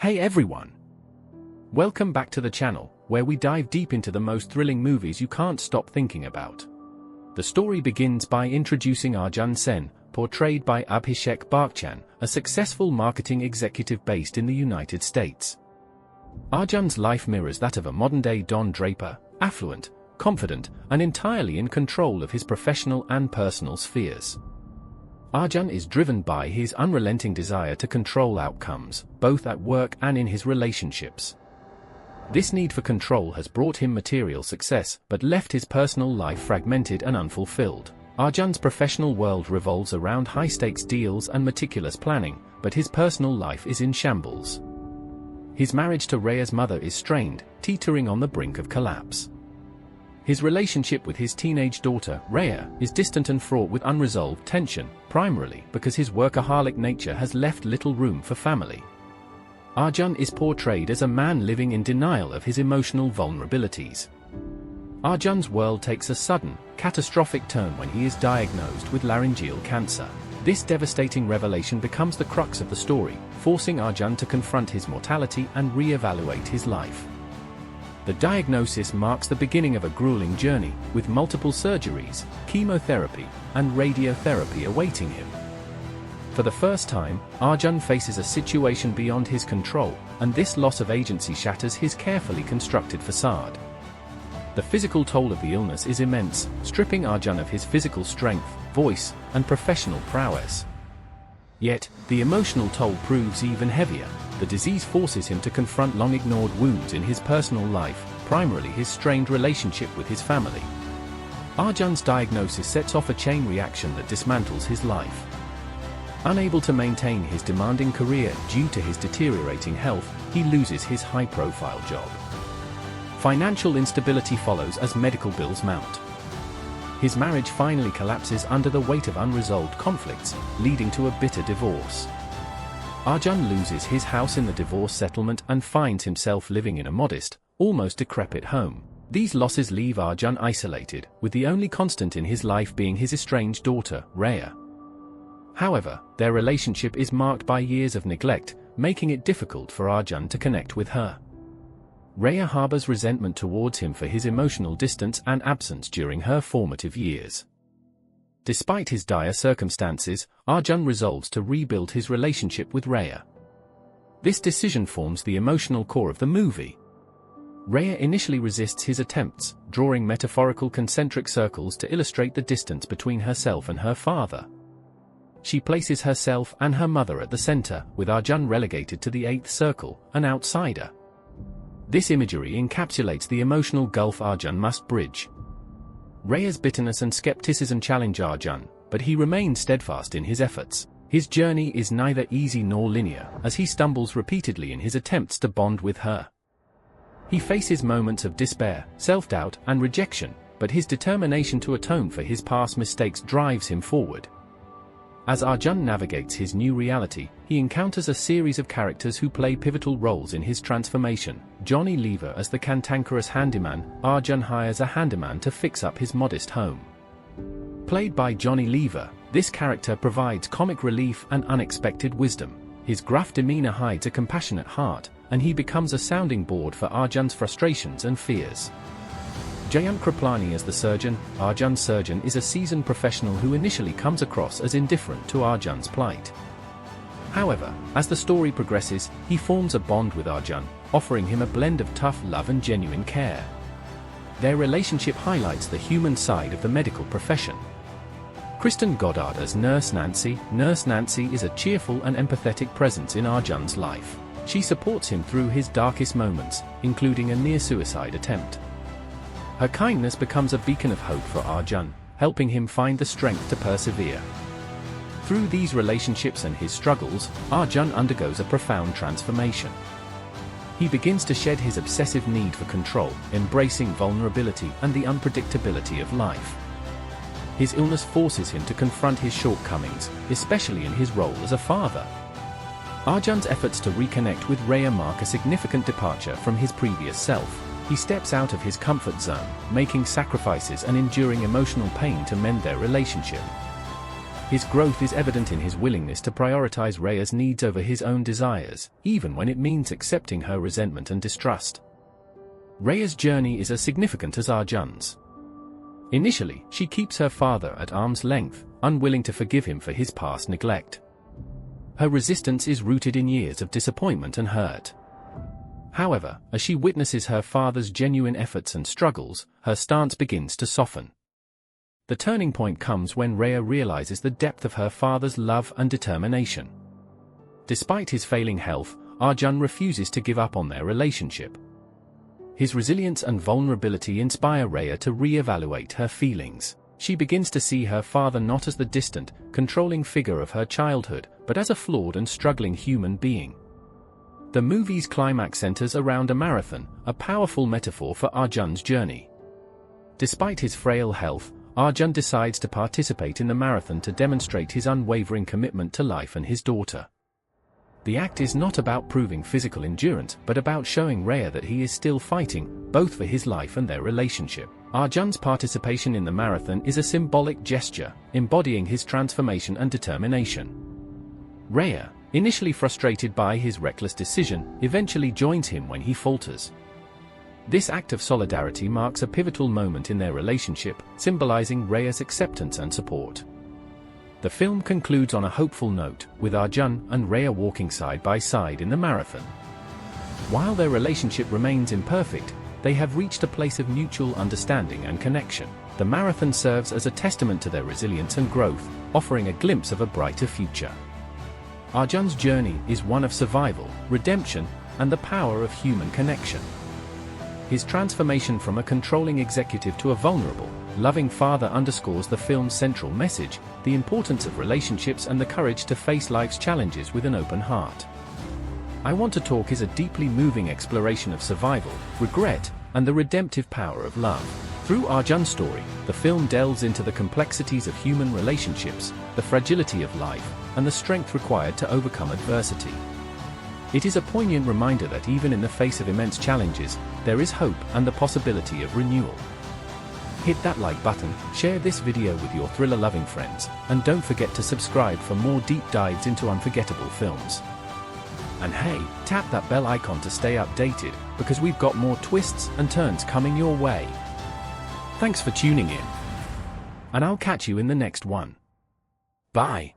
Hey everyone! Welcome back to the channel, where we dive deep into the most thrilling movies you can't stop thinking about. The story begins by introducing Arjun Sen, portrayed by Abhishek Bachchan, a successful marketing executive based in the United States. Arjun's life mirrors that of a modern-day Don Draper, affluent, confident, and entirely in control of his professional and personal spheres. Arjun is driven by his unrelenting desire to control outcomes, both at work and in his relationships. This need for control has brought him material success, but left his personal life fragmented and unfulfilled. Arjun's professional world revolves around high-stakes deals and meticulous planning, but his personal life is in shambles. His marriage to Raya's mother is strained, teetering on the brink of collapse. His relationship with his teenage daughter, Raya, is distant and fraught with unresolved tension, primarily because his workaholic nature has left little room for family. Arjun is portrayed as a man living in denial of his emotional vulnerabilities. Arjun's world takes a sudden, catastrophic turn when he is diagnosed with laryngeal cancer. This devastating revelation becomes the crux of the story, forcing Arjun to confront his mortality and re-evaluate his life. The diagnosis marks the beginning of a grueling journey, with multiple surgeries, chemotherapy, and radiotherapy awaiting him. For the first time, Arjun faces a situation beyond his control, and this loss of agency shatters his carefully constructed facade. The physical toll of the illness is immense, stripping Arjun of his physical strength, voice, and professional prowess. Yet, the emotional toll proves even heavier. The disease forces him to confront long-ignored wounds in his personal life, primarily his strained relationship with his family. Arjun's diagnosis sets off a chain reaction that dismantles his life. Unable to maintain his demanding career due to his deteriorating health, he loses his high-profile job. Financial instability follows as medical bills mount. His marriage finally collapses under the weight of unresolved conflicts, leading to a bitter divorce. Arjun loses his house in the divorce settlement and finds himself living in a modest, almost decrepit home. These losses leave Arjun isolated, with the only constant in his life being his estranged daughter, Raya. However, their relationship is marked by years of neglect, making it difficult for Arjun to connect with her. Raya harbors resentment towards him for his emotional distance and absence during her formative years. Despite his dire circumstances, Arjun resolves to rebuild his relationship with Raya. This decision forms the emotional core of the movie. Raya initially resists his attempts, drawing metaphorical concentric circles to illustrate the distance between herself and her father. She places herself and her mother at the center, with Arjun relegated to the eighth circle, an outsider. This imagery encapsulates the emotional gulf Arjun must bridge. Raya's bitterness and skepticism challenge Arjun, but he remains steadfast in his efforts. His journey is neither easy nor linear, as he stumbles repeatedly in his attempts to bond with her. He faces moments of despair, self-doubt, and rejection, but his determination to atone for his past mistakes drives him forward. As Arjun navigates his new reality, he encounters a series of characters who play pivotal roles in his transformation. Johnny Lever as the cantankerous handyman. Arjun hires a handyman to fix up his modest home. Played by Johnny Lever, this character provides comic relief and unexpected wisdom. His gruff demeanor hides a compassionate heart, and he becomes a sounding board for Arjun's frustrations and fears. Jayant Kriplani as the surgeon. Arjun's surgeon is a seasoned professional who initially comes across as indifferent to Arjun's plight. However, as the story progresses, he forms a bond with Arjun, offering him a blend of tough love and genuine care. Their relationship highlights the human side of the medical profession. Kristen Goddard as Nurse Nancy. Nurse Nancy is a cheerful and empathetic presence in Arjun's life. She supports him through his darkest moments, including a near-suicide attempt. Her kindness becomes a beacon of hope for Arjun, helping him find the strength to persevere. Through these relationships and his struggles, Arjun undergoes a profound transformation. He begins to shed his obsessive need for control, embracing vulnerability and the unpredictability of life. His illness forces him to confront his shortcomings, especially in his role as a father. Arjun's efforts to reconnect with Raya mark a significant departure from his previous self. He steps out of his comfort zone, making sacrifices and enduring emotional pain to mend their relationship. His growth is evident in his willingness to prioritize Rhea's needs over his own desires, even when it means accepting her resentment and distrust. Rhea's journey is as significant as Arjun's. Initially, she keeps her father at arm's length, unwilling to forgive him for his past neglect. Her resistance is rooted in years of disappointment and hurt. However, as she witnesses her father's genuine efforts and struggles, her stance begins to soften. The turning point comes when Rhea realizes the depth of her father's love and determination. Despite his failing health, Arjun refuses to give up on their relationship. His resilience and vulnerability inspire Rhea to re-evaluate her feelings. She begins to see her father not as the distant, controlling figure of her childhood, but as a flawed and struggling human being. The movie's climax centers around a marathon, a powerful metaphor for Arjun's journey. Despite his frail health, Arjun decides to participate in the marathon to demonstrate his unwavering commitment to life and his daughter. The act is not about proving physical endurance, but about showing Rhea that he is still fighting, both for his life and their relationship. Arjun's participation in the marathon is a symbolic gesture, embodying his transformation and determination. Rhea, initially frustrated by his reckless decision, eventually joins him when he falters. This act of solidarity marks a pivotal moment in their relationship, symbolizing Rhea's acceptance and support. The film concludes on a hopeful note, with Arjun and Rhea walking side by side in the marathon. While their relationship remains imperfect, they have reached a place of mutual understanding and connection. The marathon serves as a testament to their resilience and growth, offering a glimpse of a brighter future. Arjun's journey is one of survival, redemption, and the power of human connection. His transformation from a controlling executive to a vulnerable, loving father underscores the film's central message, the importance of relationships and the courage to face life's challenges with an open heart. I Want to Talk is a deeply moving exploration of survival, regret, and the redemptive power of love. Through Arjun's story, the film delves into the complexities of human relationships, the fragility of life, and the strength required to overcome adversity. It is a poignant reminder that even in the face of immense challenges, there is hope and the possibility of renewal. Hit that like button, share this video with your thriller-loving friends, and don't forget to subscribe for more deep dives into unforgettable films. And hey, tap that bell icon to stay updated, because we've got more twists and turns coming your way. Thanks for tuning in. And I'll catch you in the next one. Bye.